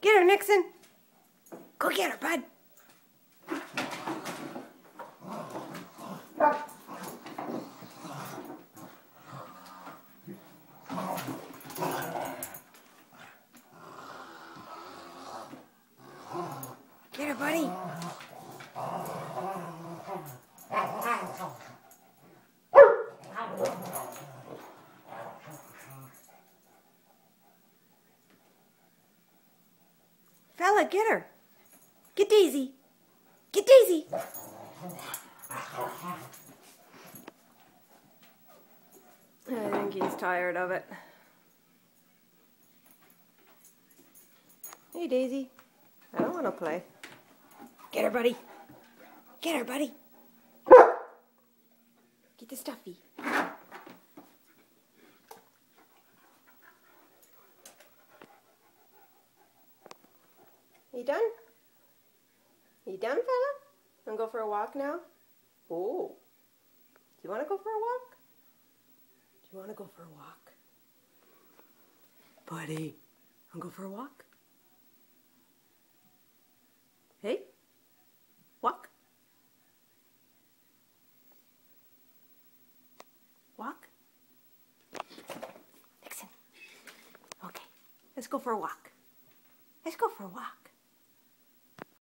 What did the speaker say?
Get her, Nixon. Go get her, bud. Get her, buddy. Fella, get her. Get Daisy. Get Daisy. I think he's tired of it. Hey, Daisy. I don't want to play. Get her, buddy. Get her, buddy. Get the stuffy. You done? You done, fella? Wanna go for a walk now? Oh. Do you want to go for a walk? Do you want to go for a walk? Buddy, wanna go for a walk? Hey? Walk? Walk? Nixon. Okay, let's go for a walk. Let's go for a walk.